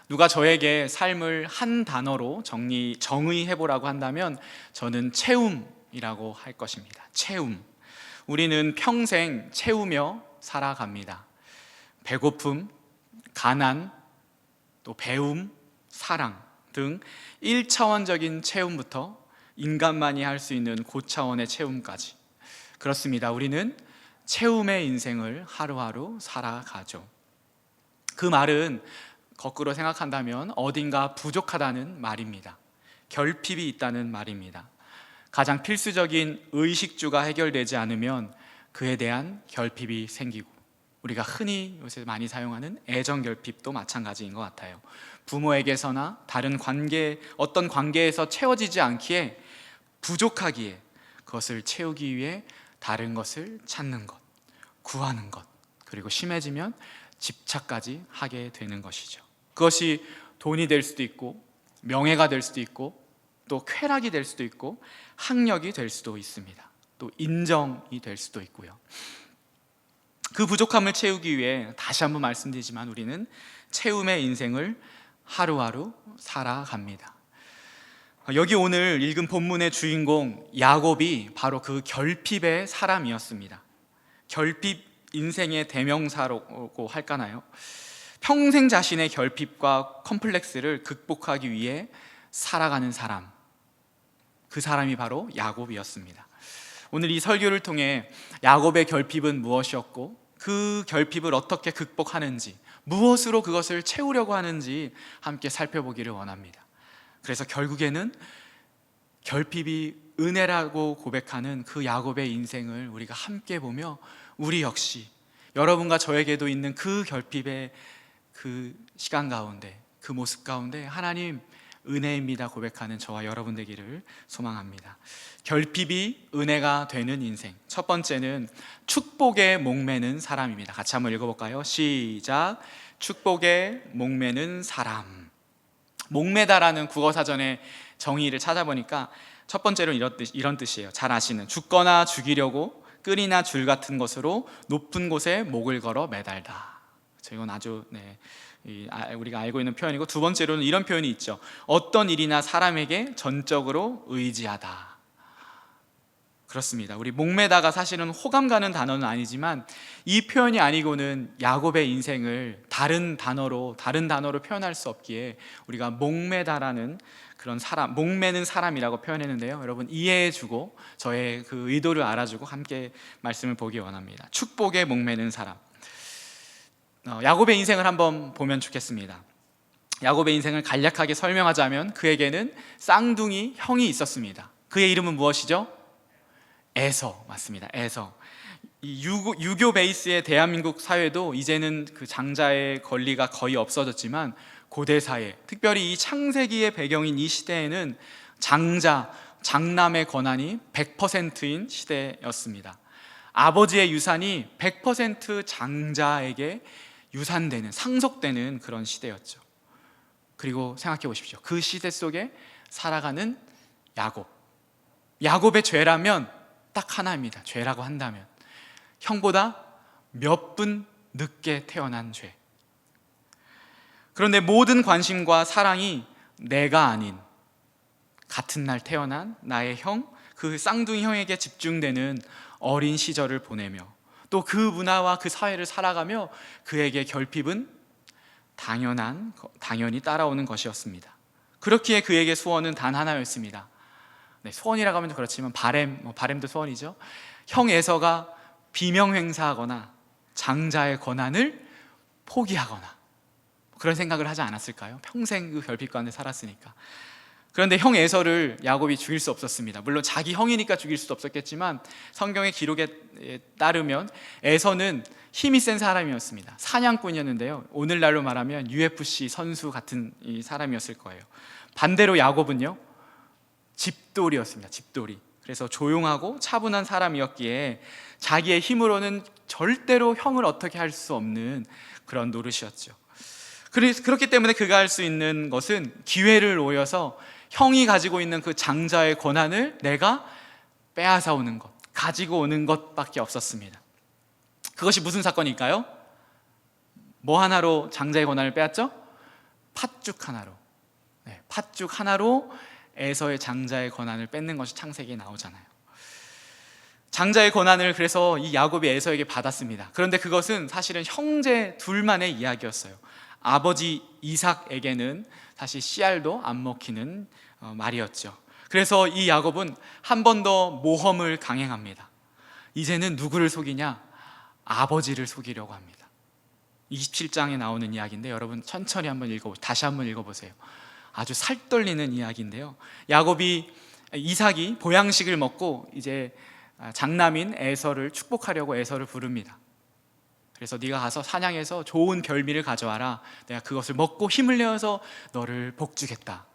누가 저에게 삶을 한 단어로 정의해보라고 한다면 저는 채움이라고 할 것입니다. 채움. 우리는 평생 채우며 살아갑니다. 배고픔, 가난, 또 배움, 사랑 등 1차원적인 채움부터 인간만이 할 수 있는 고차원의 채움까지, 그렇습니다. 우리는 채움의 인생을 하루하루 살아가죠. 그 말은 거꾸로 생각한다면 어딘가 부족하다는 말입니다. 결핍이 있다는 말입니다. 가장 필수적인 의식주가 해결되지 않으면 그에 대한 결핍이 생기고, 우리가 흔히 요새 많이 사용하는 애정 결핍도 마찬가지인 것 같아요. 부모에게서나 다른 어떤 관계에서 채워지지 않기에, 부족하기에 그것을 채우기 위해 다른 것을 찾는 것, 구하는 것, 그리고 심해지면 집착까지 하게 되는 것이죠. 그것이 돈이 될 수도 있고, 명예가 될 수도 있고, 또 쾌락이 될 수도 있고, 학력이 될 수도 있습니다. 또 인정이 될 수도 있고요. 그 부족함을 채우기 위해 다시 한번 말씀드리지만 우리는 채움의 인생을 하루하루 살아갑니다. 여기 오늘 읽은 본문의 주인공 야곱이 바로 그 결핍의 사람이었습니다. 결핍 인생의 대명사라고 할까나요? 평생 자신의 결핍과 컴플렉스를 극복하기 위해 살아가는 사람, 그 사람이 바로 야곱이었습니다. 오늘 이 설교를 통해 야곱의 결핍은 무엇이었고, 그 결핍을 어떻게 극복하는지, 무엇으로 그것을 채우려고 하는지 함께 살펴보기를 원합니다. 그래서 결국에는 결핍이 은혜라고 고백하는 그 야곱의 인생을 우리가 함께 보며, 우리 역시 여러분과 저에게도 있는 그 결핍의 그 시간 가운데, 그 모습 가운데 하나님 은혜입니다 고백하는 저와 여러분 되기를 소망합니다. 결핍이 은혜가 되는 인생, 첫 번째는 축복에 목매는 사람입니다. 같이 한번 읽어볼까요? 시작. 축복에 목매는 사람. 목매다라는 국어사전의 정의를 찾아보니까 첫 번째로 이런 뜻이에요. 잘 아시는, 죽거나 죽이려고 끈이나 줄 같은 것으로 높은 곳에 목을 걸어 매달다. 이건 아주 우리가 알고 있는 표현이고, 두 번째로는 이런 표현이 있죠. 어떤 일이나 사람에게 전적으로 의지하다. 그렇습니다. 우리 목매다가 사실은 호감 가는 단어는 아니지만, 이 표현이 아니고는 야곱의 인생을 다른 단어로 표현할 수 없기에 우리가 목매다라는 그런 사람, 목매는 사람이라고 표현했는데요. 여러분 이해해주고 저의 그 의도를 알아주고 함께 말씀을 보기 원합니다. 축복에 목매는 사람. 야곱의 인생을 한번 보면 좋겠습니다. 야곱의 인생을 간략하게 설명하자면 그에게는 쌍둥이 형이 있었습니다. 그의 이름은 무엇이죠? 에서. 맞습니다. 에서. 이 유교 베이스의 대한민국 사회도 이제는 그 장자의 권리가 거의 없어졌지만, 고대 사회, 특별히 이 창세기의 배경인 이 시대에는 장남의 권한이 100%인 시대였습니다. 아버지의 유산이 100% 장자에게 유산되는, 상속되는 그런 시대였죠. 그리고 생각해 보십시오. 그 시대 속에 살아가는 야곱의 죄라면 딱 하나입니다. 죄라고 한다면 형보다 몇 분 늦게 태어난 죄. 그런데 모든 관심과 사랑이 내가 아닌 같은 날 태어난 나의 형, 그 쌍둥이 형에게 집중되는 어린 시절을 보내며, 또 그 문화와 그 사회를 살아가며 그에게 결핍은 당연히 따라오는 것이었습니다. 그렇기에 그에게 소원은 단 하나였습니다. 소원이라고 하면 그렇지만 바램도 소원이죠. 형 에서가 비명행사하거나 장자의 권한을 포기하거나, 그런 생각을 하지 않았을까요? 평생 그 결핍 가운데 살았으니까. 그런데 형 에서를 야곱이 죽일 수 없었습니다. 물론 자기 형이니까 죽일 수도 없었겠지만, 성경의 기록에 따르면 에서는 힘이 센 사람이었습니다. 사냥꾼이었는데요, 오늘날로 말하면 UFC 선수 같은 이 사람이었을 거예요. 반대로 야곱은요, 집돌이였습니다. 집돌이. 그래서 조용하고 차분한 사람이었기에 자기의 힘으로는 절대로 형을 어떻게 할 수 없는 그런 노릇이었죠. 그렇기 때문에 그가 할 수 있는 것은 기회를 노려서 형이 가지고 있는 그 장자의 권한을 내가 빼앗아 오는 것, 가지고 오는 것밖에 없었습니다. 그것이 무슨 사건일까요? 뭐 하나로 장자의 권한을 빼앗죠? 팥죽 하나로, 팥죽 하나로 에서의 장자의 권한을 뺏는 것이 창세기에 나오잖아요. 장자의 권한을 그래서 이 야곱이 에서에게 받았습니다. 그런데 그것은 사실은 형제 둘만의 이야기였어요. 아버지 이삭에게는 사실 씨알도 안 먹히는 말이었죠. 그래서 이 야곱은 한 번 더 모험을 강행합니다. 이제는 누구를 속이냐? 아버지를 속이려고 합니다. 27장에 나오는 이야기인데 여러분 천천히 한번 다시 한번 읽어보세요. 아주 살떨리는 이야기인데요. 이삭이 보양식을 먹고 이제 장남인 에서를 축복하려고 에서를 부릅니다. 그래서 네가 가서 사냥해서 좋은 별미를 가져와라. 내가 그것을 먹고 힘을 내어서 너를 복주겠다.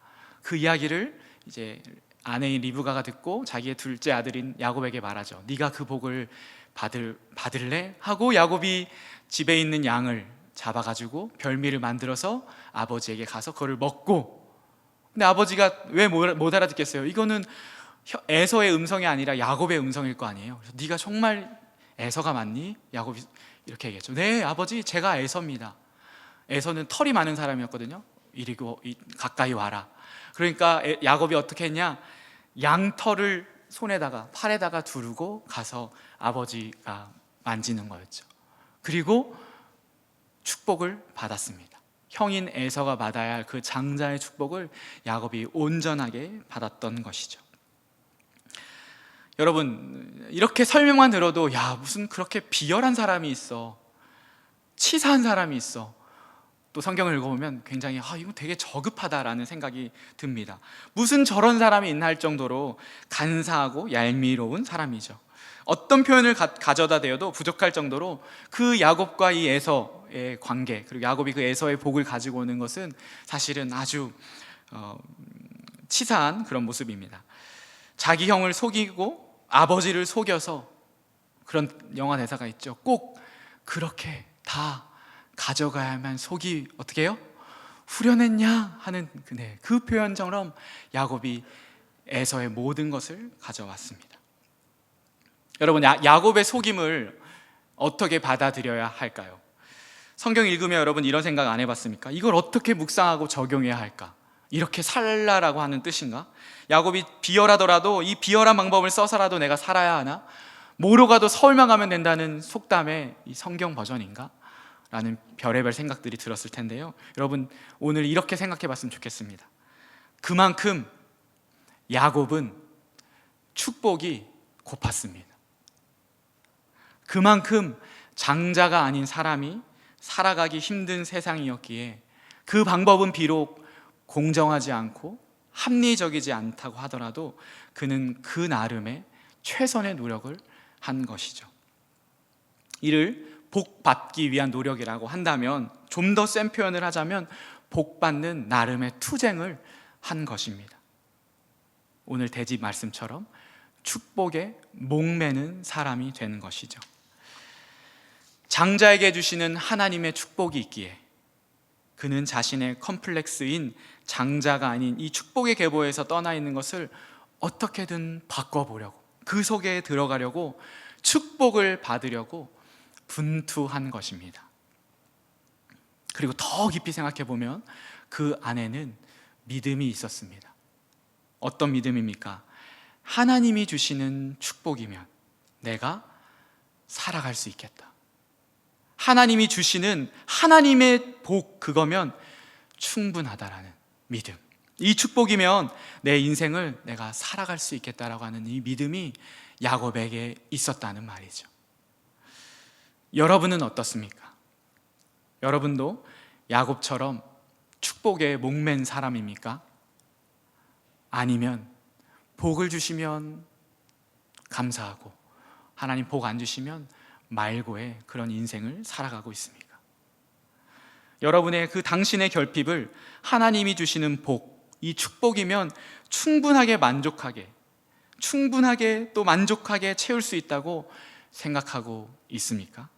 그 이야기를 이제 아내인 리브가가 듣고 자기의 둘째 아들인 야곱에게 말하죠. 네가 그 복을 받을래? 하고 야곱이 집에 있는 양을 잡아가지고 별미를 만들어서 아버지에게 가서 그걸 먹고, 근데 아버지가 왜 못 알아듣겠어요? 이거는 에서의 음성이 아니라 야곱의 음성일 거 아니에요. 그래서 네가 정말 에서가 맞니? 야곱이 이렇게 얘기했죠. 네 아버지, 제가 에서입니다. 에서는 털이 많은 사람이었거든요. 이리고 가까이 와라. 그러니까 야곱이 어떻게 했냐? 양털을 손에다가 팔에다가 두르고 가서 아버지가 만지는 거였죠. 그리고 축복을 받았습니다. 형인 에서가 받아야 할 그 장자의 축복을 야곱이 온전하게 받았던 것이죠. 여러분, 이렇게 설명만 들어도 야, 무슨 그렇게 비열한 사람이 있어, 치사한 사람이 있어. 또 성경을 읽어보면 굉장히 이거 되게 저급하다라는 생각이 듭니다. 무슨 저런 사람이 있나 할 정도로 간사하고 얄미로운 사람이죠. 어떤 표현을 가져다 대어도 부족할 정도로 그 야곱과 이 에서의 관계, 그리고 야곱이 그 에서의 복을 가지고 오는 것은 사실은 아주 치사한 그런 모습입니다. 자기 형을 속이고 아버지를 속여서, 그런 영화 대사가 있죠. 꼭 그렇게 다 가져가야만 속이 어떻게 해요? 후련했냐 하는 그 표현처럼 야곱이 에서의 모든 것을 가져왔습니다. 여러분, 야곱의 속임을 어떻게 받아들여야 할까요? 성경 읽으면 여러분 이런 생각 안 해봤습니까? 이걸 어떻게 묵상하고 적용해야 할까? 이렇게 살라라고 하는 뜻인가? 야곱이 비열하더라도 이 비열한 방법을 써서라도 내가 살아야 하나? 뭐로 가도 서울만 가면 된다는 속담의 이 성경 버전인가? 라는 별의별 생각들이 들었을 텐데요. 여러분, 오늘 이렇게 생각해 봤으면 좋겠습니다. 그만큼 야곱은 축복이 고팠습니다. 그만큼 장자가 아닌 사람이 살아가기 힘든 세상이었기에 그 방법은 비록 공정하지 않고 합리적이지 않다고 하더라도 그는 그 나름의 최선의 노력을 한 것이죠. 이를 복 받기 위한 노력이라고 한다면, 좀 더 센 표현을 하자면 복 받는 나름의 투쟁을 한 것입니다. 오늘 대지 말씀처럼 축복에 목매는 사람이 되는 것이죠. 장자에게 주시는 하나님의 축복이 있기에 그는 자신의 컴플렉스인 장자가 아닌 이 축복의 계보에서 떠나 있는 것을 어떻게든 바꿔보려고, 그 속에 들어가려고, 축복을 받으려고 분투한 것입니다. 그리고 더 깊이 생각해 보면 그 안에는 믿음이 있었습니다. 어떤 믿음입니까? 하나님이 주시는 축복이면 내가 살아갈 수 있겠다. 하나님이 주시는 하나님의 복, 그거면 충분하다라는 믿음. 이 축복이면 내 인생을 내가 살아갈 수 있겠다라고 하는 이 믿음이 야곱에게 있었다는 말이죠. 여러분은 어떻습니까? 여러분도 야곱처럼 축복에 목맨 사람입니까? 아니면 복을 주시면 감사하고 하나님 복 안 주시면 말고의 그런 인생을 살아가고 있습니까? 여러분의 그 당신의 결핍을 하나님이 주시는 복, 이 축복이면 충분하게 또 만족하게 채울 수 있다고 생각하고 있습니까?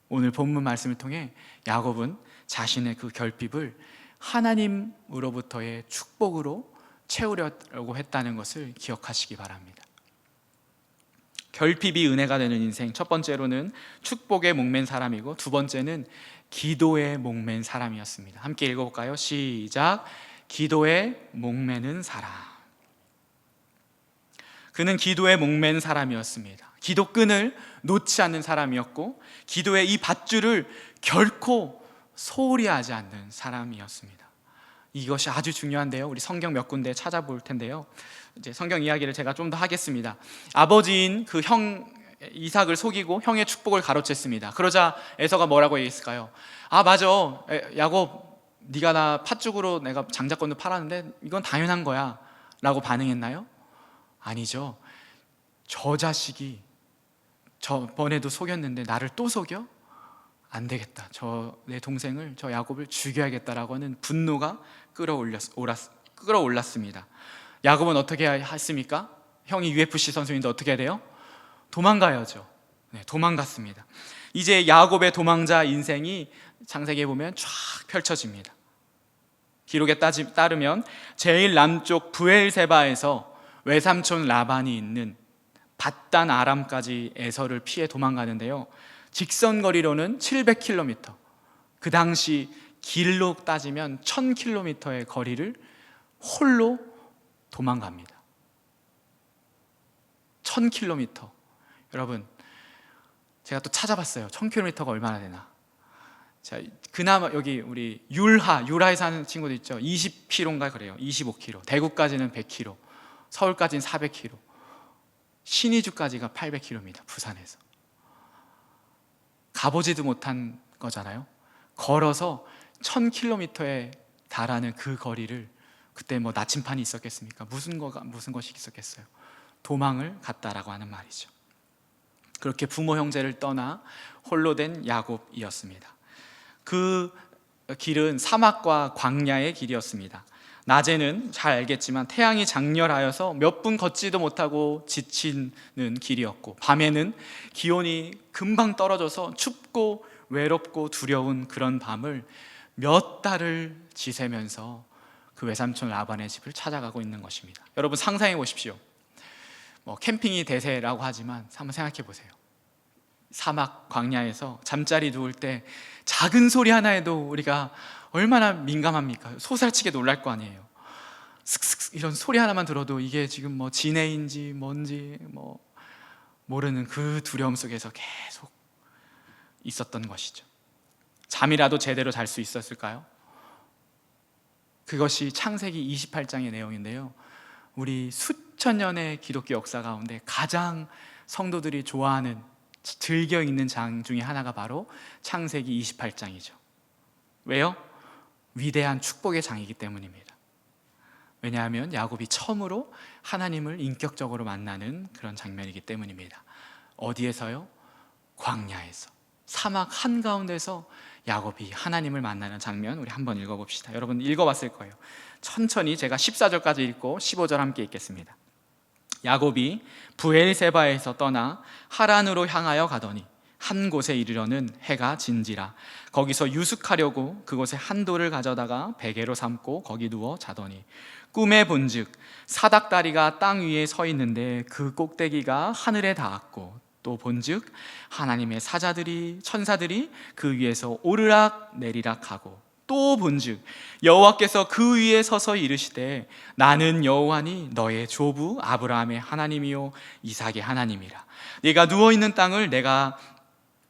오늘 본문 말씀을 통해 야곱은 자신의 그 결핍을 하나님으로부터의 축복으로 채우려고 했다는 것을 기억하시기 바랍니다. 결핍이 은혜가 되는 인생, 첫 번째로는 축복에 목맨 사람이고, 두 번째는 기도에 목맨 사람이었습니다. 함께 읽어볼까요? 시작. 기도에 목매는 사람. 그는 기도에 목맨 사람이었습니다. 기도끈을 놓지 않는 사람이었고, 기도의 이 밧줄을 결코 소홀히 하지 않는 사람이었습니다. 이것이 아주 중요한데요, 우리 성경 몇 군데 찾아볼 텐데요, 이제 성경 이야기를 제가 좀 더 하겠습니다. 아버지인 그 형 이삭을 속이고 형의 축복을 가로챘습니다. 그러자 에서가 뭐라고 얘기했을까요? 아 맞아, 야곱, 네가 나 팥죽으로 내가 장자권도 팔았는데 이건 당연한 거야 라고 반응했나요? 아니죠. 저 자식이 저번에도 속였는데 나를 또 속여? 안 되겠다, 내 동생을, 저 야곱을 죽여야겠다라고 하는 분노가 끌어올랐습니다. 야곱은 어떻게 했습니까? 형이 UFC 선수인데 어떻게 해야 돼요? 도망가야죠. 네, 도망갔습니다. 이제 야곱의 도망자 인생이 창세기에 보면 쫙 펼쳐집니다. 기록에 따르면 제일 남쪽 브엘세바에서 외삼촌 라반이 있는 밧단 아람까지 에서를 피해 도망가는데요, 직선거리로는 700km, 그 당시 길로 따지면 1000km의 거리를 홀로 도망갑니다. 1000km. 여러분, 제가 또 찾아봤어요. 1000km가 얼마나 되나. 자, 그나마 여기 우리 율하에 사는 친구들 있죠. 20km인가 그래요. 25km. 대구까지는 100km, 서울까지는 400km, 신의주까지가 800km입니다. 부산에서. 가보지도 못한 거잖아요. 걸어서 1000km에 달하는 그 거리를, 그때 뭐 나침판이 있었겠습니까? 무슨 것이 있었겠어요? 도망을 갔다라고 하는 말이죠. 그렇게 부모 형제를 떠나 홀로 된 야곱이었습니다. 그 길은 사막과 광야의 길이었습니다. 낮에는 잘 알겠지만 태양이 장렬하여서 몇 분 걷지도 못하고 지치는 길이었고, 밤에는 기온이 금방 떨어져서 춥고 외롭고 두려운 그런 밤을 몇 달을 지새면서 그 외삼촌 라반의 집을 찾아가고 있는 것입니다. 여러분 상상해 보십시오. 캠핑이 대세라고 하지만 한번 생각해 보세요. 사막 광야에서 잠자리 누울 때 작은 소리 하나에도 우리가 얼마나 민감합니까? 소살치게 놀랄 거 아니에요. 슥슥 이런 소리 하나만 들어도 이게 지금 지네인지 뭔지 모르는 그 두려움 속에서 계속 있었던 것이죠. 잠이라도 제대로 잘 수 있었을까요? 그것이 창세기 28장의 내용인데요, 우리 수천 년의 기독교 역사 가운데 가장 성도들이 좋아하는, 즐겨 읽는 장 중에 하나가 바로 창세기 28장이죠. 왜요? 위대한 축복의 장이기 때문입니다. 왜냐하면 야곱이 처음으로 하나님을 인격적으로 만나는 그런 장면이기 때문입니다. 어디에서요? 광야에서, 사막 한가운데서 야곱이 하나님을 만나는 장면, 우리 한번 읽어봅시다. 여러분 읽어봤을 거예요. 천천히 제가 14절까지 읽고 15절 함께 읽겠습니다. 야곱이 브엘세바에서 떠나 하란으로 향하여 가더니 한 곳에 이르러는 해가 진지라. 거기서 유숙하려고 그곳에 한 돌을 가져다가 베개로 삼고 거기 누워 자더니 꿈에 본즉 사닥다리가 땅 위에 서 있는데 그 꼭대기가 하늘에 닿았고, 또 본즉 하나님의 사자들이, 천사들이 그 위에서 오르락 내리락 하고, 또 본즉 여호와께서 그 위에 서서 이르시되 나는 여호와니 너의 조부 아브라함의 하나님이요 이삭의 하나님이라. 네가 누워 있는 땅을 내가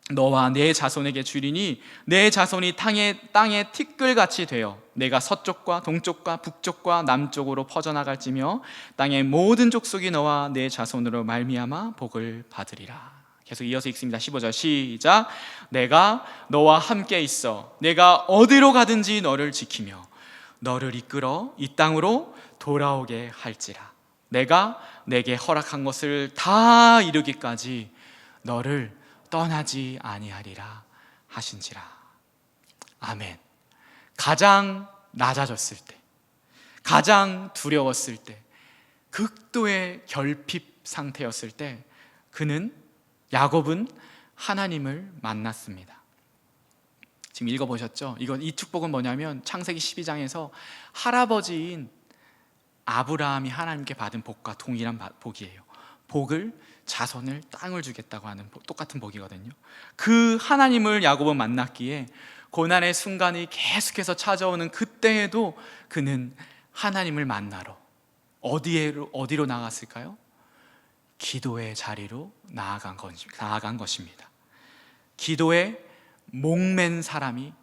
너와 내 자손에게 주리니 내 자손이 땅의 티끌같이 되어 내가 서쪽과 동쪽과 북쪽과 남쪽으로 퍼져나갈지며 땅의 모든 족속이 너와 내 자손으로 말미암아 복을 받으리라. 계속 이어서 읽습니다. 15절 시작. 내가 너와 함께 있어 내가 어디로 가든지 너를 지키며 너를 이끌어 이 땅으로 돌아오게 할지라. 내가 내게 허락한 것을 다 이루기까지 너를 떠나지 아니하리라 하신지라. 아멘. 가장 낮아졌을 때, 가장 두려웠을 때, 극도의 결핍 상태였을 때 야곱은 하나님을 만났습니다. 지금 읽어보셨죠? 이 축복은 뭐냐면 창세기 12장에서 할아버지인 아브라함이 하나님께 받은 복과 동일한 복이에요. 복을, 자손을, 땅을 주겠다고 하는 똑같은 복이거든요. 그 하나님을 야곱은 만났기에 고난의 순간이 계속해서 찾아오는 그때에도 그는 하나님을 만나러 어디로 나갔을까요? 기도의 자리로 나아간 것입니다. 기도에 목맨 사람이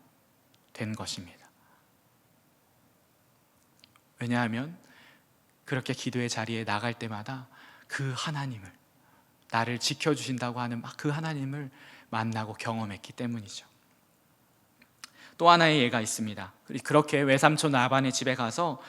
된 것입니다. 왜냐하면 그렇게 기도의 자리에 나갈 때마다 그 하나님을, 나를 지켜주신다고 하는 그 하나님을 만나고 경험했기 때문이죠. 또 하나의 예가 있습니다. 그렇게 외삼촌 라반의 집에 가서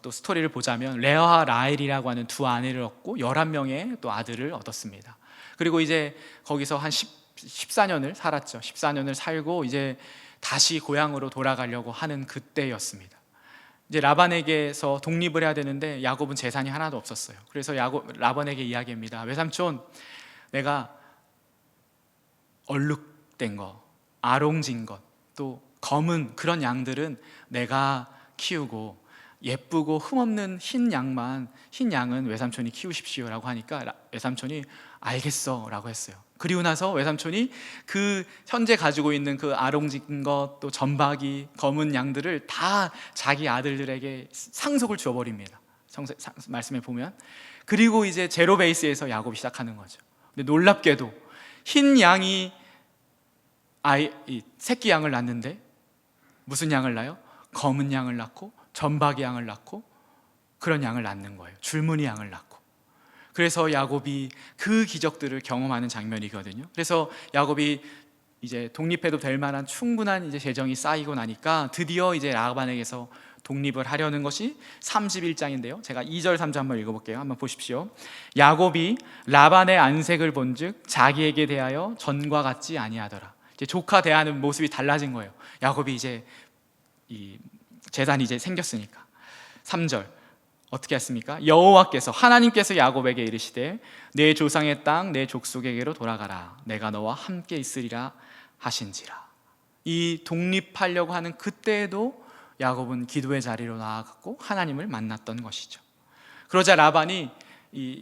또 스토리를 보자면 레아와 라헬이라고 하는 두 아내를 얻고 11명의 또 아들을 얻었습니다. 그리고 이제 거기서 한 14년을 살았죠. 14년을 살고 이제 다시 고향으로 돌아가려고 하는 그때였습니다. 이제 라반에게서 독립을 해야 되는데 야곱은 재산이 하나도 없었어요. 그래서 라반에게 이야기합니다. 외삼촌, 내가 얼룩된 것, 아롱진 것, 또 검은 그런 양들은 내가 키우고 예쁘고 흠없는 흰 양은 외삼촌이 키우십시오라고 하니까 외삼촌이 알겠어 라고 했어요. 그리고 나서 외삼촌이 그 현재 가지고 있는 그 아롱진 것, 또 점박이, 검은 양들을 다 자기 아들들에게 상속을 주어버립니다. 말씀에 보면. 그리고 이제 제로 베이스에서 야곱이 시작하는 거죠. 근데 놀랍게도 흰 양이 새끼 양을 낳는데 무슨 양을 낳아요? 검은 양을 낳고 점박이 양을 낳고 그런 양을 낳는 거예요. 줄무늬 양을 낳고. 그래서 야곱이 그 기적들을 경험하는 장면이거든요. 그래서 야곱이 이제 독립해도 될 만한 충분한 이제 재정이 쌓이고 나니까 드디어 이제 라반에게서 독립을 하려는 것이 31장인데요. 제가 2절 3절 한번 읽어볼게요. 한번 보십시오. 야곱이 라반의 안색을 본즉 자기에게 대하여 전과 같지 아니하더라. 이제 조카 대하는 모습이 달라진 거예요. 야곱이 이제 이 재산이 이제 생겼으니까. 3절 어떻게 했습니까? 여호와께서 하나님께서 야곱에게 이르시되 내 조상의 땅 내 족속에게로 돌아가라. 내가 너와 함께 있으리라 하신지라. 이 독립하려고 하는 그때에도 야곱은 기도의 자리로 나아갔고 하나님을 만났던 것이죠. 그러자 라반이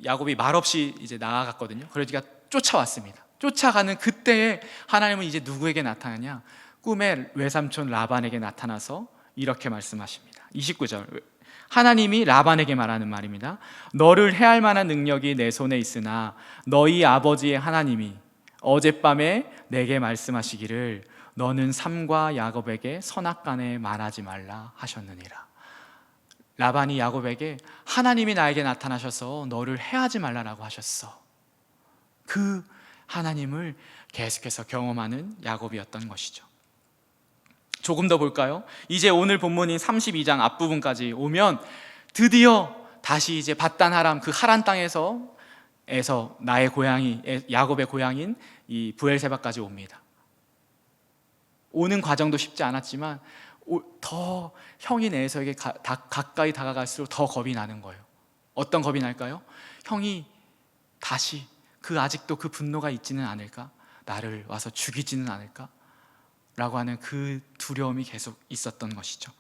야곱이 말없이 이제 나아갔거든요. 그러니까 쫓아왔습니다. 쫓아가는 그때에 하나님은 이제 누구에게 나타나냐? 꿈에 외삼촌 라반에게 나타나서 이렇게 말씀하십니다. 29절 하나님이 라반에게 말하는 말입니다. 너를 해할 만한 능력이 내 손에 있으나 너희 아버지의 하나님이 어젯밤에 내게 말씀하시기를 너는 삼과 야곱에게 선악간에 말하지 말라 하셨느니라. 라반이 야곱에게 하나님이 나에게 나타나셔서 너를 해하지 말라라고 하셨어. 그 하나님을 계속해서 경험하는 야곱이었던 것이죠. 조금 더 볼까요? 이제 오늘 본문인 32장 앞부분까지 오면 드디어 다시 이제 밧단 아람 그 하란 땅에서 나의 고향이 야곱의 고향인 이 브엘세바까지 옵니다. 오는 과정도 쉽지 않았지만 더 형이 에서에게 가까이 다가갈수록 더 겁이 나는 거예요. 어떤 겁이 날까요? 형이 다시 아직도 그 분노가 있지는 않을까? 나를 와서 죽이지는 않을까? 라고 하는 그 두려움이 계속 있었던 것이죠.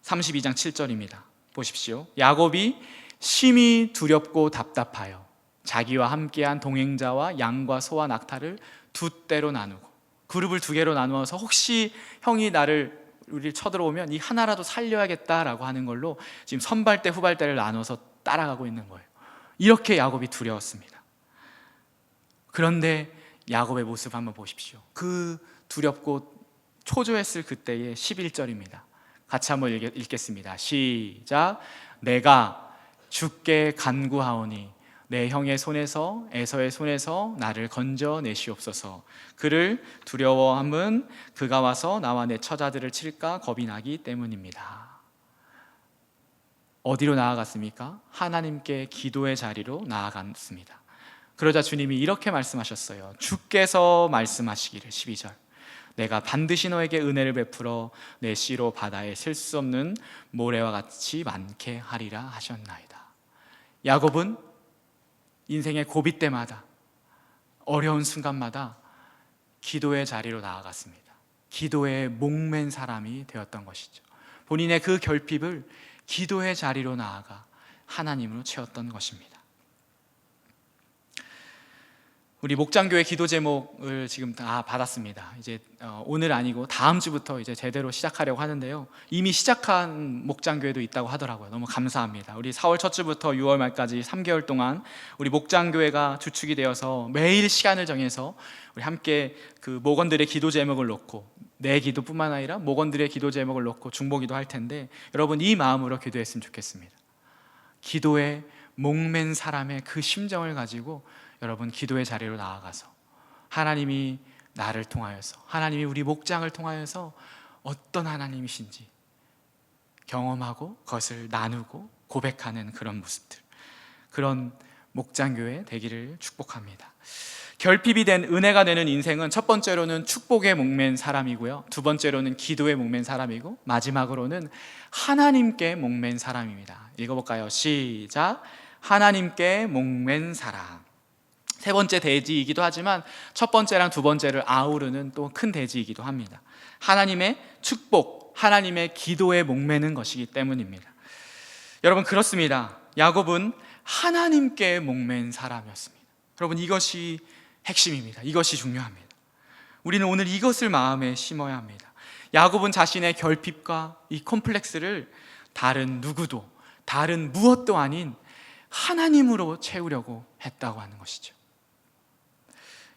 32장 7절입니다. 보십시오. 야곱이 심히 두렵고 답답하여 자기와 함께한 동행자와 양과 소와 낙타를 두 떼로 나누고, 그룹을 두 개로 나누어서 혹시 형이 우리를 쳐들어오면 이 하나라도 살려야겠다라고 하는 걸로 지금 선발대 후발대를 나눠서 따라가고 있는 거예요. 이렇게 야곱이 두려웠습니다. 그런데 야곱의 모습 한번 보십시오. 그 두렵고 초조했을 그때의 11절입니다. 같이 한번 읽겠습니다. 시작. 내가 주께 간구하오니 내 형의 손에서 에서의 손에서 나를 건져내시옵소서. 그를 두려워함은 그가 와서 나와 내 처자들을 칠까 겁이 나기 때문입니다. 어디로 나아갔습니까? 하나님께 기도의 자리로 나아갔습니다. 그러자 주님이 이렇게 말씀하셨어요. 주께서 말씀하시기를 12절 내가 반드시 너에게 은혜를 베풀어 내 씨로 바다에 셀 수 없는 모래와 같이 많게 하리라 하셨나이다. 야곱은 인생의 고비 때마다 어려운 순간마다 기도의 자리로 나아갔습니다. 기도에 목맨 사람이 되었던 것이죠. 본인의 그 결핍을 기도의 자리로 나아가 하나님으로 채웠던 것입니다. 우리 목장교회 기도 제목을 지금 다 받았습니다. 이제 오늘 아니고 다음 주부터 이제 제대로 시작하려고 하는데요. 이미 시작한 목장교회도 있다고 하더라고요. 너무 감사합니다. 우리 4월 첫 주부터 6월 말까지 3개월 동안 우리 목장교회가 주축이 되어서 매일 시간을 정해서 우리 함께 그 목원들의 기도 제목을 놓고, 내 기도뿐만 아니라 목원들의 기도 제목을 놓고 중보기도 할 텐데, 여러분 이 마음으로 기도했으면 좋겠습니다. 기도에 목맨 사람의 그 심정을 가지고 여러분 기도의 자리로 나아가서 하나님이 나를 통하여서, 하나님이 우리 목장을 통하여서 어떤 하나님이신지 경험하고 그것을 나누고 고백하는 그런 모습들, 그런 목장교회 되기를 축복합니다. 결핍이 된 은혜가 되는 인생은 첫 번째로는 축복에 목맨 사람이고요, 두 번째로는 기도에 목맨 사람이고, 마지막으로는 하나님께 목맨 사람입니다. 읽어볼까요? 시작. 하나님께 목맨 사람. 세 번째 대지이기도 하지만 첫 번째랑 두 번째를 아우르는 또 큰 대지이기도 합니다. 하나님의 축복, 하나님의 기도에 목매는 것이기 때문입니다. 여러분, 그렇습니다. 야곱은 하나님께 목맨 사람이었습니다. 여러분, 이것이 핵심입니다. 이것이 중요합니다. 우리는 오늘 이것을 마음에 심어야 합니다. 야곱은 자신의 결핍과 이 콤플렉스를 다른 누구도, 다른 무엇도 아닌 하나님으로 채우려고 했다고 하는 것이죠.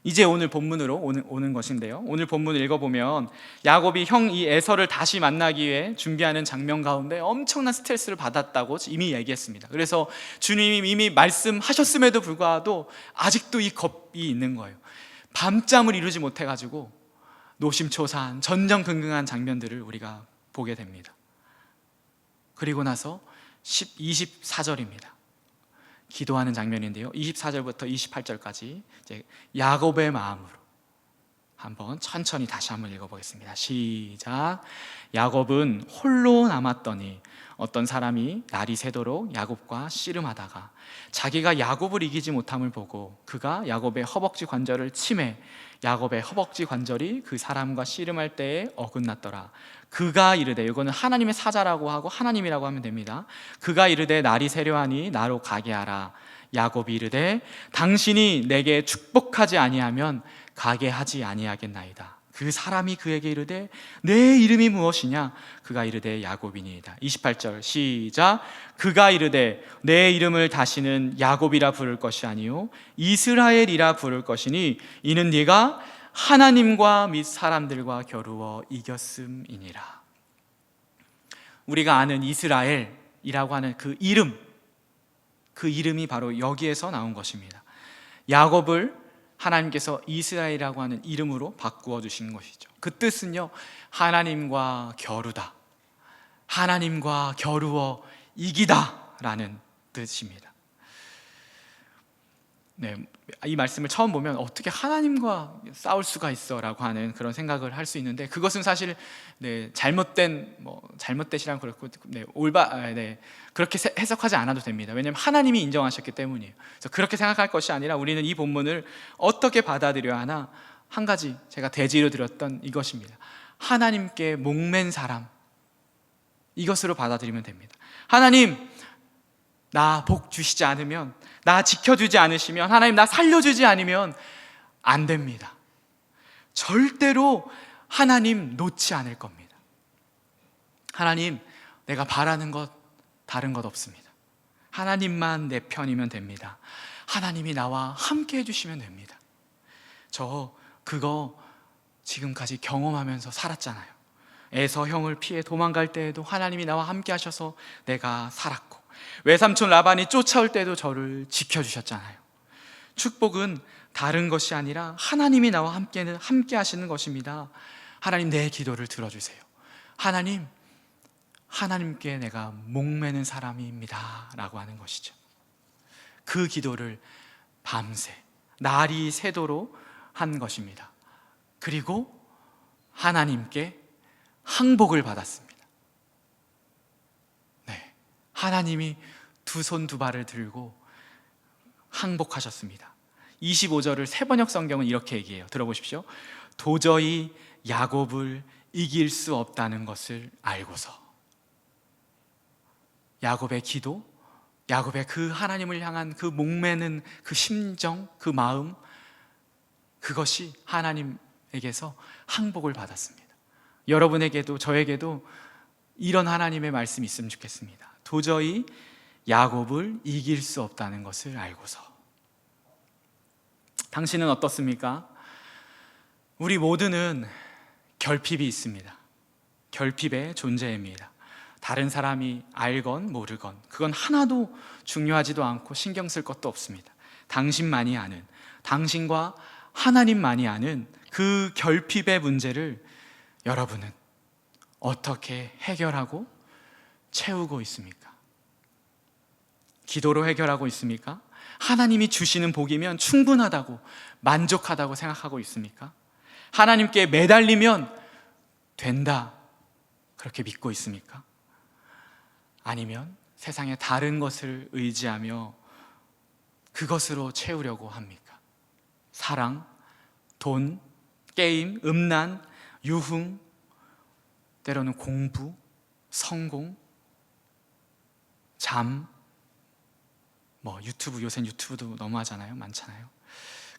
이제 오늘 본문으로 오는 것인데요, 오늘 본문을 읽어보면 야곱이 형 이 에서를 다시 만나기 위해 준비하는 장면 가운데 엄청난 스트레스를 받았다고 이미 얘기했습니다. 그래서 주님이 이미 말씀하셨음에도 불구하고 아직도 이 겁이 있는 거예요. 밤잠을 이루지 못해가지고 노심초사한 전전긍긍한 장면들을 우리가 보게 됩니다. 그리고 나서 24절입니다. 기도하는 장면인데요, 24절부터 28절까지 이제 야곱의 마음으로 한번 천천히 다시 한번 읽어보겠습니다. 시작. 야곱은 홀로 남았더니 어떤 사람이 날이 새도록 야곱과 씨름하다가 자기가 야곱을 이기지 못함을 보고 그가 야곱의 허벅지 관절을 치매 야곱의 허벅지 관절이 그 사람과 씨름할 때에 어긋났더라. 그가 이르되, 이거는 하나님의 사자라고 하고 하나님이라고 하면 됩니다. 그가 이르되 날이 새려하니 나로 가게 하라. 야곱이 이르되 당신이 내게 축복하지 아니하면 가게 하지 아니하겠나이다. 그 사람이 그에게 이르되 내 이름이 무엇이냐? 그가 이르되 야곱이니이다. 28절 시작. 그가 이르되 내 이름을 다시는 야곱이라 부를 것이 아니요 이스라엘이라 부를 것이니 이는 네가 하나님과 및 사람들과 겨루어 이겼음이니라. 우리가 아는 이스라엘이라고 하는 그 이름, 그 이름이 바로 여기에서 나온 것입니다. 야곱을 하나님께서 이스라엘이라고 하는 이름으로 바꾸어 주신 것이죠. 그 뜻은요, 하나님과 겨루다, 하나님과 겨루어 이기다 라는 뜻입니다. 네, 이 말씀을 처음 보면 어떻게 하나님과 싸울 수가 있어 라고 하는 그런 생각을 할 수 있는데, 그것은 사실 잘못되시랑 그렇고 그렇게 해석하지 않아도 됩니다. 왜냐하면 하나님이 인정하셨기 때문이에요. 그래서 그렇게 생각할 것이 아니라 우리는 이 본문을 어떻게 받아들여야 하나, 한 가지 제가 대지로 드렸던 이것입니다. 하나님께 목맨 사람, 이것으로 받아들이면 됩니다. 하나님, 나 복 주시지 않으면, 나 지켜주지 않으시면, 하나님 나 살려주지 않으면 안 됩니다. 절대로 하나님 놓지 않을 겁니다. 하나님, 내가 바라는 것 다른 것 없습니다. 하나님만 내 편이면 됩니다. 하나님이 나와 함께 해주시면 됩니다. 저 그거 지금까지 경험하면서 살았잖아요. 에서 형을 피해 도망갈 때에도 하나님이 나와 함께 하셔서 내가 살았고, 외삼촌 라반이 쫓아올 때도 저를 지켜주셨잖아요. 축복은 다른 것이 아니라 하나님이 나와 함께 하시는 것입니다. 하나님, 내 기도를 들어주세요. 하나님, 하나님께 내가 목매는 사람입니다 라고 하는 것이죠. 그 기도를 밤새 날이 새도록 한 것입니다. 그리고 하나님께 항복을 받았습니다. 하나님이 두 손 두 발을 들고 항복하셨습니다. 25절을 세번역 성경은 이렇게 얘기해요. 들어보십시오. 도저히 야곱을 이길 수 없다는 것을 알고서. 야곱의 기도, 야곱의 그 하나님을 향한 그 목매는 그 심정, 그 마음, 그것이 하나님에게서 항복을 받았습니다. 여러분에게도 저에게도 이런 하나님의 말씀이 있으면 좋겠습니다. 도저히 야곱을 이길 수 없다는 것을 알고서. 당신은 어떻습니까? 우리 모두는 결핍이 있습니다. 결핍의 존재입니다. 다른 사람이 알건 모르건 그건 하나도 중요하지도 않고 신경 쓸 것도 없습니다. 당신만이 아는, 당신과 하나님만이 아는 그 결핍의 문제를 여러분은 어떻게 해결하고 채우고 있습니까? 기도로 해결하고 있습니까? 하나님이 주시는 복이면 충분하다고, 만족하다고 생각하고 있습니까? 하나님께 매달리면 된다, 그렇게 믿고 있습니까? 아니면 세상의 다른 것을 의지하며 그것으로 채우려고 합니까? 사랑, 돈, 게임, 음란, 유흥, 때로는 공부, 성공, 잠, 유튜브, 요새는 유튜브도 너무 하잖아요. 많잖아요.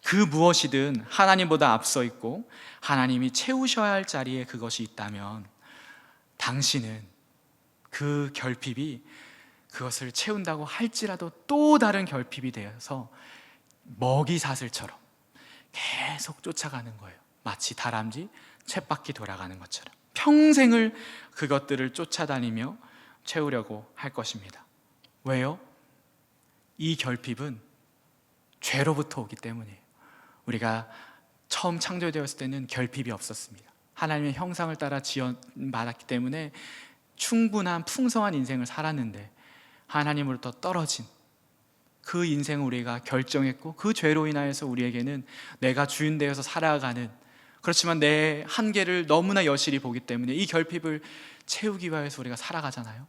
그 무엇이든 하나님보다 앞서 있고 하나님이 채우셔야 할 자리에 그것이 있다면 당신은 그 결핍이 그것을 채운다고 할지라도 또 다른 결핍이 되어서 먹이사슬처럼 계속 쫓아가는 거예요. 마치 다람쥐 쳇바퀴 돌아가는 것처럼 평생을 그것들을 쫓아다니며 채우려고 할 것입니다. 왜요? 이 결핍은 죄로부터 오기 때문이에요. 우리가 처음 창조되었을 때는 결핍이 없었습니다. 하나님의 형상을 따라 지어받았기 때문에 충분한 풍성한 인생을 살았는데 하나님으로부터 떨어진 그 인생을 우리가 결정했고 그 죄로 인하여서 우리에게는 내가 주인 되어서 살아가는, 그렇지만 내 한계를 너무나 여실히 보기 때문에 이 결핍을 채우기 위해서 우리가 살아가잖아요.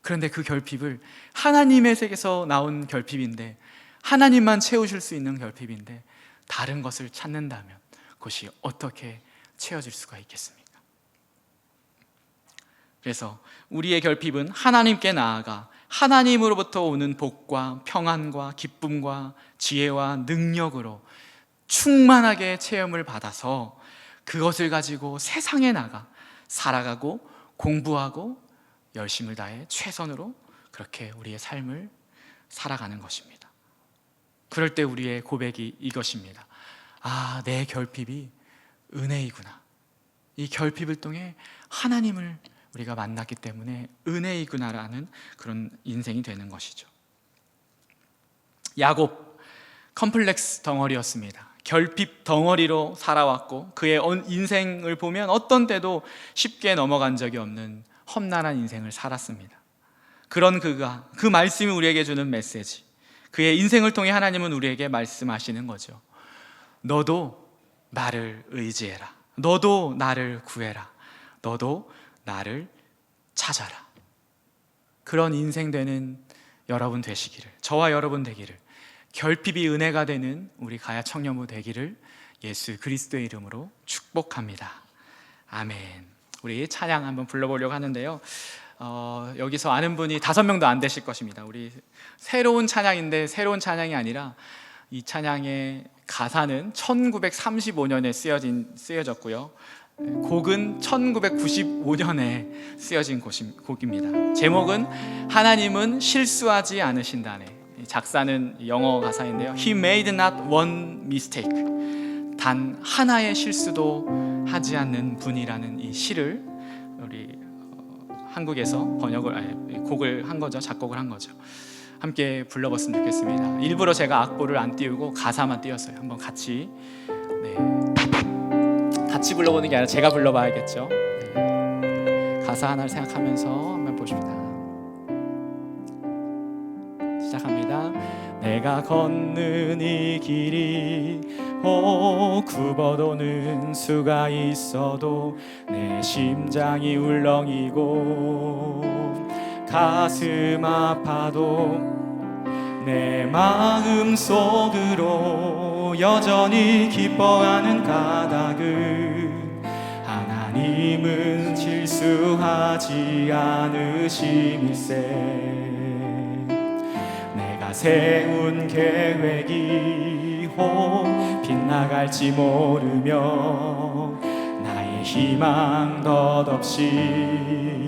그런데 그 결핍을 하나님의 세계에서 나온 결핍인데, 하나님만 채우실 수 있는 결핍인데 다른 것을 찾는다면 그것이 어떻게 채워질 수가 있겠습니까? 그래서 우리의 결핍은 하나님께 나아가 하나님으로부터 오는 복과 평안과 기쁨과 지혜와 능력으로 충만하게 체험을 받아서 그것을 가지고 세상에 나가 살아가고 공부하고 열심을 다해 최선으로 그렇게 우리의 삶을 살아가는 것입니다. 그럴 때 우리의 고백이 이것입니다. 아, 내 결핍이 은혜이구나. 이 결핍을 통해 하나님을 우리가 만났기 때문에 은혜이구나라는 그런 인생이 되는 것이죠. 야곱, 컴플렉스 덩어리였습니다. 결핍 덩어리로 살아왔고 그의 인생을 보면 어떤 때도 쉽게 넘어간 적이 없는 험난한 인생을 살았습니다. 그런 그가, 그 말씀이 우리에게 주는 메시지, 그의 인생을 통해 하나님은 우리에게 말씀하시는 거죠. 너도 나를 의지해라. 너도 나를 구해라. 너도 나를 찾아라. 그런 인생 되는 여러분 되시기를, 저와 여러분 되기를, 결핍이 은혜가 되는 우리 가야 청년부 되기를 예수 그리스도의 이름으로 축복합니다. 아멘. 우리 찬양 한번 불러보려고 하는데요, 여기서 아는 분이 5명도 안 되실 것입니다. 우리 새로운 찬양인데 새로운 찬양이 아니라 이 찬양의 가사는 1935년에 쓰여졌고요, 곡은 1995년에 쓰여진 곡입니다. 제목은 하나님은 실수하지 않으신다네. 작사는 영어 가사인데요, He made not one mistake. 단 하나의 실수도 하지 않는 분이라는 이 시를 우리 한국에서 곡을 한 거죠. 작곡을 한 거죠. 함께 불러봤으면 좋겠습니다. 일부러 제가 악보를 안 띄우고 가사만 띄웠어요. 한번 같이 불러보는 게 아니라 제가 불러봐야겠죠. 가사 하나를 생각하면서 한번 보십니다. 시작합니다. 내가 걷는 이 길이 굽어도는 수가 있어도 내 심장이 울렁이고 가슴 아파도 내 마음 속으로 여전히 기뻐하는 까닭은 하나님은 실수하지 않으심일세. 내가 세운 계획이 잃고 빗나갈지 모르며 나의 희망 덧없이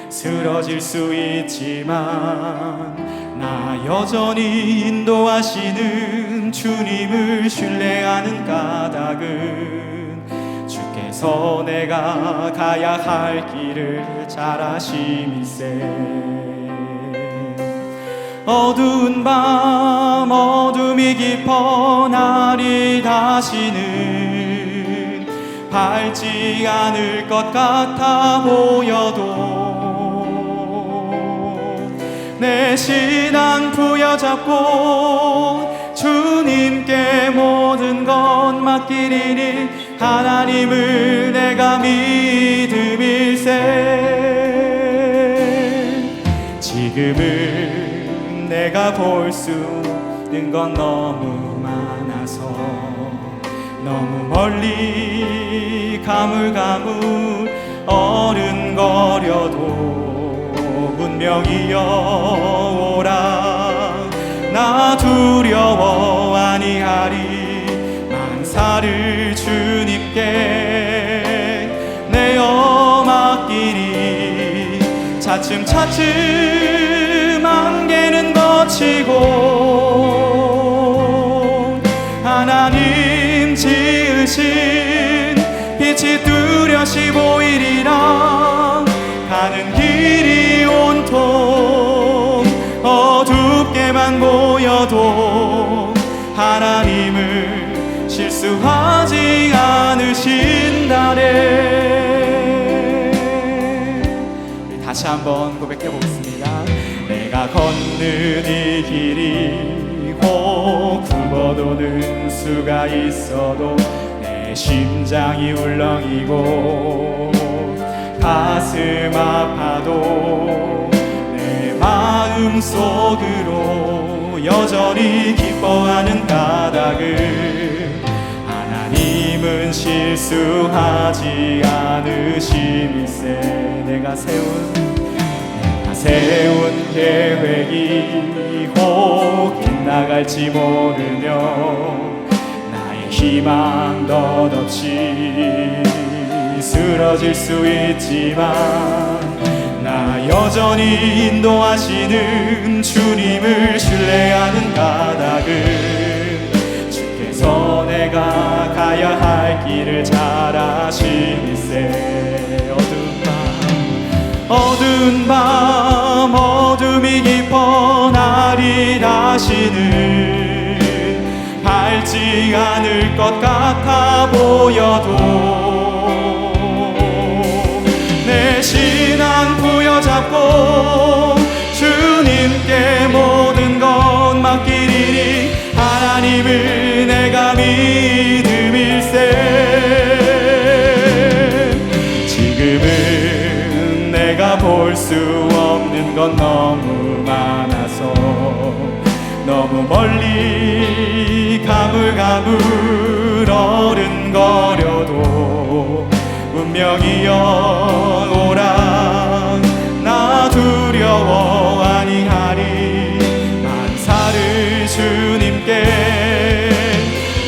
쓰러질 수 있지만 나 여전히 인도하시는 주님을 신뢰하는 까닭은 주께서 내가 가야 할 길을 잘 아심일세. 어두운 밤 어둠이 깊어 날이 다시는 밝지 않을 것 같아 보여도 내 신앙 부여잡고 주님께 모든 것 맡기리니 하나님을 내가 믿음일세. 지금은 내가 볼 수 있는 건 너무 많아서 너무 멀리 가물가물 어른거려도 분명히여 오라. 나 두려워 아니하리. 만사를 주님께 내어 맡기리. 차츰차츰 안개는 거치고 하나님 지으신 빛이 뚜렷이 보이리라. 가는 길이 온통 어둡게만 보여도 하나님을 실수하지 않으신다네. 다시 한번 고백해 보겠습니다. 내가 걷는 이 길이 혹 굵어도는 수가 있어도 내 심장이 울렁이고 가슴 아파도 내 마음 속으로 여전히 기뻐하는 까닭은 하나님은 실수하지 않으심일세. 내가 세운 계획이 혹 빗나갈지 모르며 나의 희망 덧없이 쓰러질 수 있지만 나 여전히 인도하시는 주님을 신뢰하는 까닭은 주께서 내가 가야 할 길을 잘 아시니세. 어두운 밤 어둠이 깊어 날이 다시는 밝지 않을 것 같아 보여도 내 신앙 부여잡고 주님께 모든 것 맡기리니 하나님을 내가 믿음일세. 지금은 내가 볼 수 없는 건 너무 많아서 너무 멀리 가물가물 어른거려도 분명히여 오라. 나 두려워 아니하리. 만사를 주님께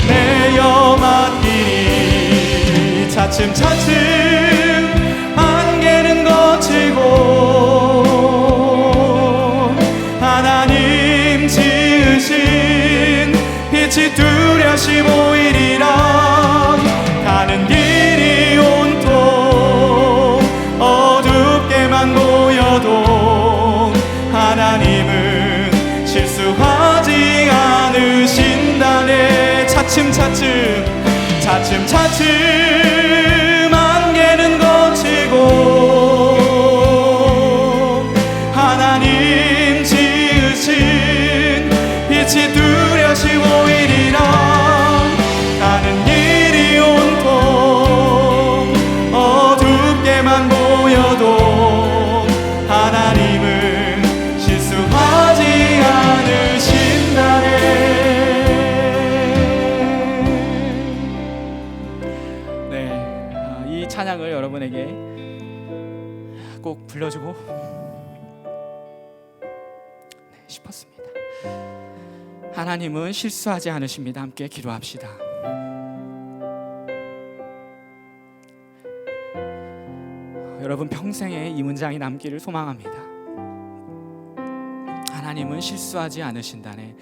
내어 맡기리. 차츰차츰 안개는 거치고 하나님 지으신 빛이 뚜렷이 보이리라. 가는 길이 온통 어둡게만 보여도 하나님은 실수하지 않으신다네. 차츰차츰 안개는 거치고 하나님 지으신 빛이 뚜렷이 보이리라. 가는 길이 온통 어둡게만 보여도 하나님은 실수하지 않으신다네. 네, 이 찬양을 여러분에게 꼭 불러주고 싶었습니다. 하나님은 실수하지 않으십니다. 함께 기도합시다. 여러분 평생에 이 문장이 남기를 소망합니다. 하나님은 실수하지 않으신다네.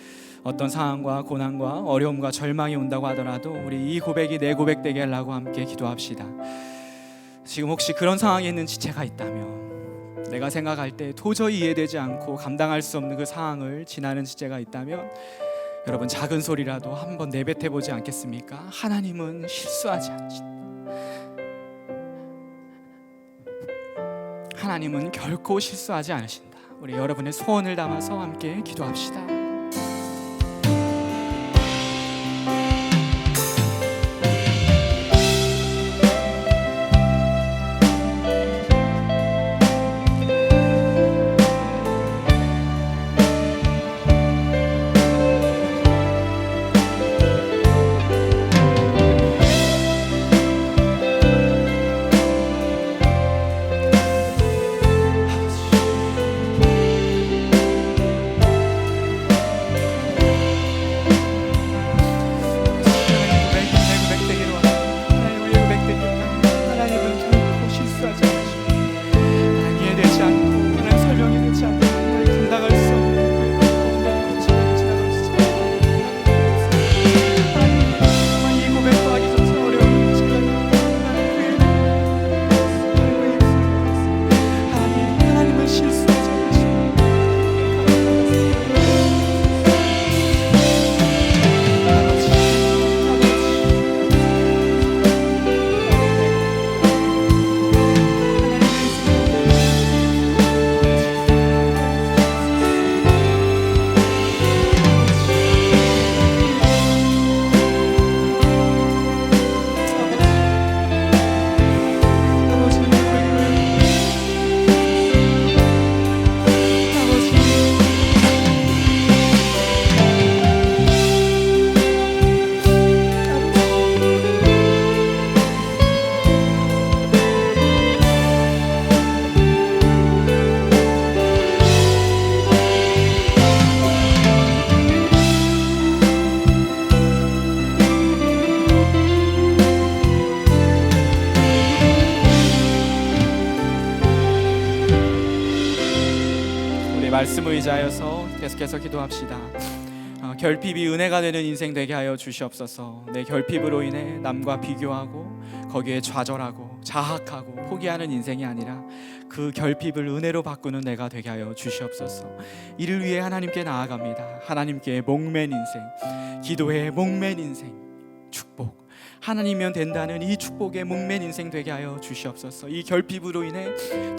어떤 상황과 고난과 어려움과 절망이 온다고 하더라도 우리 이 고백이 내 고백 되게 하려고 함께 기도합시다. 지금 혹시 그런 상황에 있는 지체가 있다면, 내가 생각할 때 도저히 이해되지 않고 감당할 수 없는 그 상황을 지나는 지체가 있다면, 여러분 작은 소리라도 한번 내뱉어 보지 않겠습니까? 하나님은 실수하지 않으신다. 하나님은 결코 실수하지 않으신다. 우리 여러분의 소원을 담아서 함께 기도합시다. 말씀 의지하여서 계속해서 기도합시다. 결핍이 은혜가 되는 인생 되게 하여 주시옵소서. 내 결핍으로 인해 남과 비교하고 거기에 좌절하고 자학하고 포기하는 인생이 아니라 그 결핍을 은혜로 바꾸는 내가 되게 하여 주시옵소서. 이를 위해 하나님께 나아갑니다. 하나님께 목맨 인생, 기도에 목맨 인생, 축복, 하나님이면 된다는 이 축복에 목맨 인생 되게 하여 주시옵소서. 이 결핍으로 인해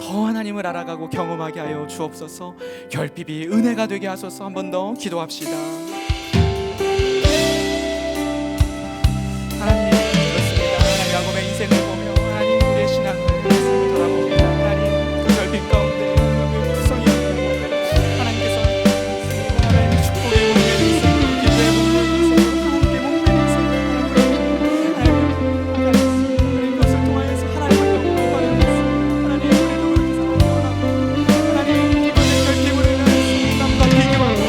더 하나님을 알아가고 경험하게 하여 주옵소서. 결핍이 은혜가 되게 하소서. 한 번 더 기도합시다. 하나님, 그렇습니다. 하나님, 야곱의 인생을 보며 하나님 우리의 신앙을 말씀을 돌아봅니다. 하나님, 그 결핍 가운데 그 구성이 있는 하나님께서 하나님의 축복의 목맨 인생, 기도의 목맨 인생, 하나님께 목맨 인생, 하나님 그것을 통하여서 하나님을 영광하는 하나님, 우리도 그렇게 살아가고 하나님, 이번에 결핍으로 인하여서 남과 비교하고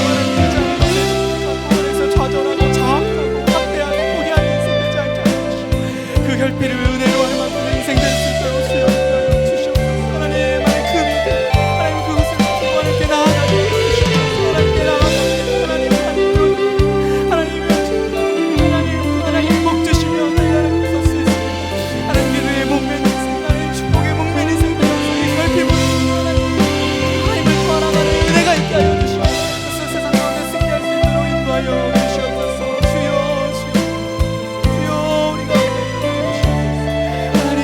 하나님 인생을 좌절하고 자학하고 학대하고 포기하는 인생 되지 않게 하시고 그 결핍을 은혜로 알맞는 인생 될 수 있도록 수용하여 주시옵소서. 하나님만의 그 믿음, 하나님 그것을 가지고 하나님께 나아가게 해주시옵소서. 하나님께 나아가게 하나님 복 주시며 하나님 설 수 있습니다. 하나님께 내 목맨 인생, 하나님 축복의 목맨 인생 되어서 이 결핍으로 하나님을 더 알아가는 은혜가 있게 하여 주시옵소서. 세상 가운데 승리할 수 있도록 인도하여 주시옵소서. 주여, 주여, 우리 가운데 주시옵소서. 하나님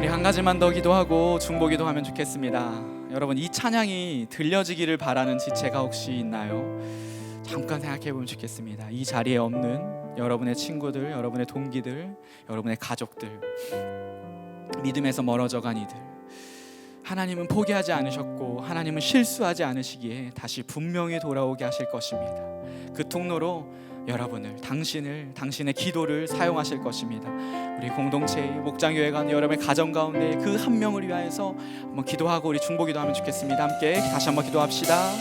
우리 한 가지만 더 기도하고 중보기도 하면 좋겠습니다. 여러분, 이 찬양이 들려지기를 바라는 지체가 혹시 있나요? 잠깐 생각해 보면 좋겠습니다. 이 자리에 없는 여러분의 친구들, 여러분의 동기들, 여러분의 가족들, 믿음에서 멀어져 간 이들, 하나님은 포기하지 않으셨고 하나님은 실수하지 않으시기에 다시 분명히 돌아오게 하실 것입니다. 그 통로로 여러분을, 당신의 기도를 사용하실 것입니다. 우리 공동체 목장교회 간 여러분의 가정 가운데 그 한 명을 위하여서 한번 기도하고 우리 중보기도 하면 좋겠습니다. 함께 다시 한번 기도합시다.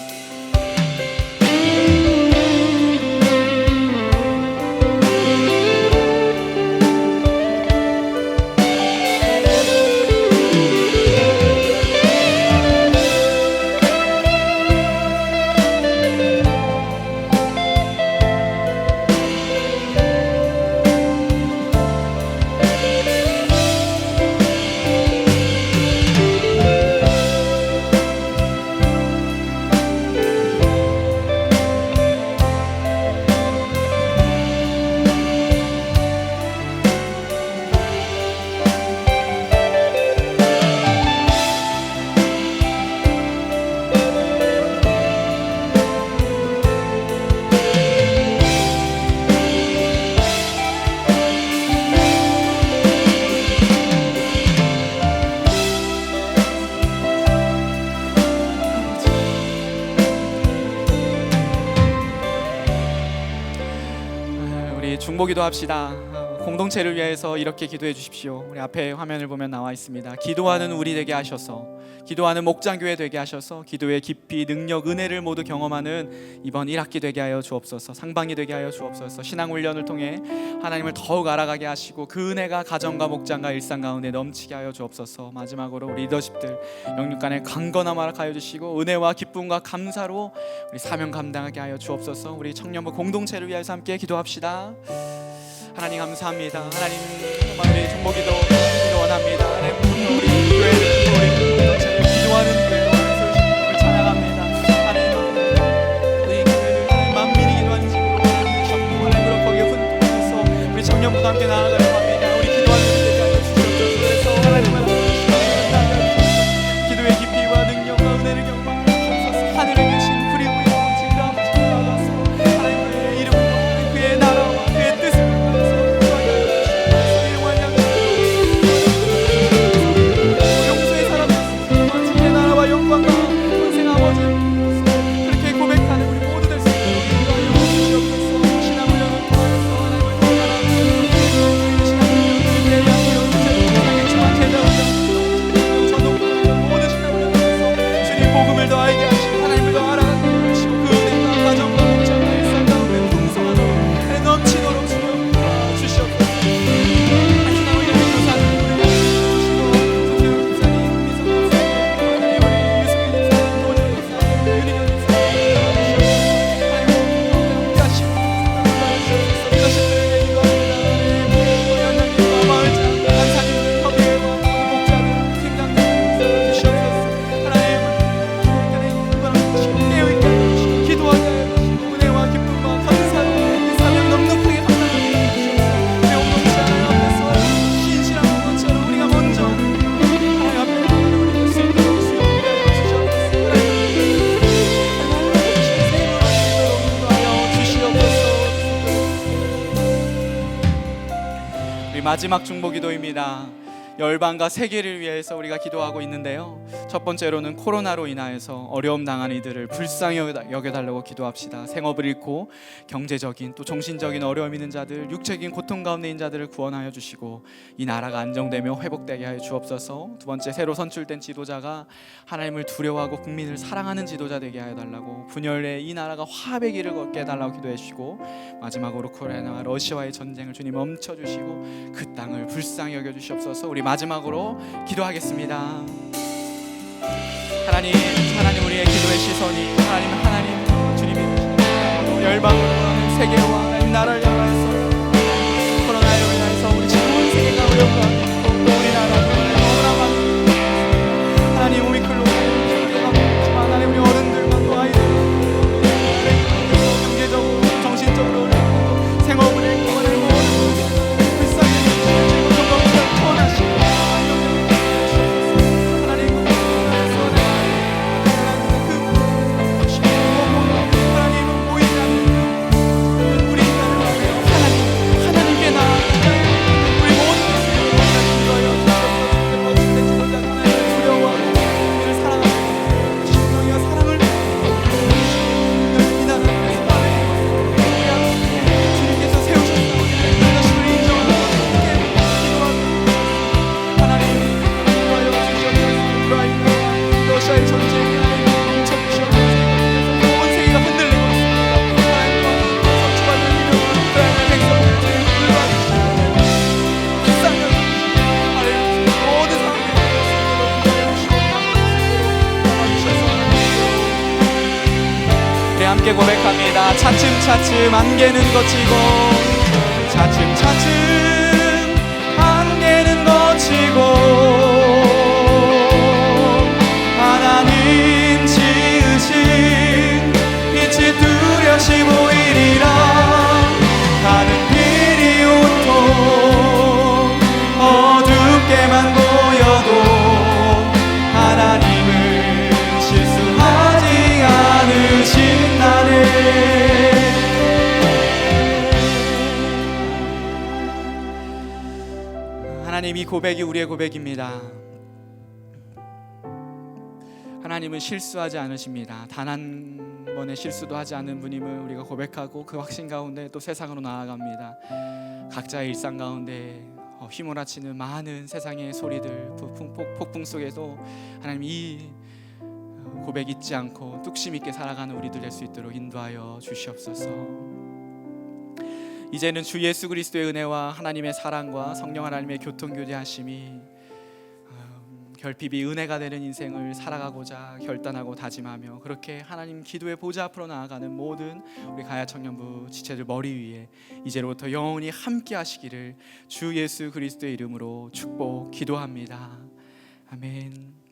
중보기도 합시다. 공동체를 위해서 이렇게 기도해 주십시오. 우리 앞에 화면을 보면 나와 있습니다. 기도하는 우리 되게 하셔서, 기도하는 목장교회 되게 하셔서 기도의 깊이, 능력, 은혜를 모두 경험하는 이번 1학기 되게 하여 주옵소서. 상반기 되게 하여 주옵소서. 신앙훈련을 통해 하나님을 더욱 알아가게 하시고 그 은혜가 가정과 목장과 일상 가운데 넘치게 하여 주옵소서. 마지막으로 우리 리더십들 영육 간의 강건함 허락하여 주시고 은혜와 기쁨과 감사로 우리 사명 감당하게 하여 주옵소서. 우리 청년부 공동체를 위해서 함께 기도합시다. 하나님 감사합니다. 하나님 우리 중보기도 원합니다. 하나님 우리 교회를, 우리 공동체를 기도하는 교회로 하나님을 찬양합니다. 하나님 우리 교회를 만민이 기도하는 집으로 주셨고 하나님으로 거기에 훈통해서 우리 청년부도 함께 나아가려고 합니다. 우리 기도하는 데까지 하여 주시옵소서. 그래서 하나님을 기도의 깊이와 능력과 은혜를 경험하여 주옵소서. 하늘에 계신 그리고 영원한 아버지 나아가서 하나님의 이름과 그의 나라와 그의 뜻을 마지막 중보기도입니다. 열방과 세계를 위해서 우리가 기도하고 있는데요. 첫 번째로는 코로나로 인하여서 어려움 당한 이들을 불쌍히 여겨달라고 기도합시다. 생업을 잃고 경제적인 또 정신적인 어려움 있는 자들, 육체적인 고통 가운데 있는 자들을 구원하여 주시고 이 나라가 안정되며 회복되게 하여 주옵소서. 두 번째, 새로 선출된 지도자가 하나님을 두려워하고 국민을 사랑하는 지도자 되게 하여 달라고, 분열의 이 나라가 화합의 길을 걷게 해달라고 기도해 주시고, 마지막으로 우크라이나와 러시아와의 전쟁을 주님 멈춰주시고 그 땅을 불쌍히 여겨주시옵소서. 우리 마지막으로 기도하겠습니다. 하나님 우리의 기도의 시선이 하나님 주님의 열방으로 세계와 하나님 나라를 향하여서 코로나로 인해서 우리 지금 세계가 어렵고 또 우리나라도 하나님 오미클론 하지만 하나님 우리 어른들과 또 아이들 경제적으로 정신적으로 어렵고 생업을 잃고 하나님 불쌍히 여기시고 조금씩 통하시고 하나님께 나아가 우리 모든 함께 고백합니다. 차츰차츰 안개는 걷히고 차츰차츰 안개는 걷히고 하나님 지으신 빛이 뚜렷이 보이리라. 가는 길이 온통 어둡게만 보여도 하나님은 실수하지 않으신다네. 하나님, 이 고백이 우리의 고백입니다. 하나님은 실수하지 않으십니다. 단 한 번의 실수도 하지 않는 분임을 우리가 고백하고 그 확신 가운데 또 세상으로 나아갑니다. 각자의 일상 가운데 휘몰아치는 많은 세상의 소리들, 폭풍 속에도 하나님 이 고백 잊지 않고 뚝심 있게 살아가는 우리들 될 수 있도록 인도하여 주시옵소서. 이제는 주 예수 그리스도의 은혜와 하나님의 사랑과 성령 하나님의 교통교제하심이 결핍이 은혜가 되는 인생을 살아가고자 결단하고 다짐하며 그렇게 하나님 기도의 보좌 앞으로 나아가는 모든 우리 가야 청년부 지체들 머리 위에 이제로부터 영원히 함께 하시기를 주 예수 그리스도의 이름으로 축복 기도합니다. 아멘.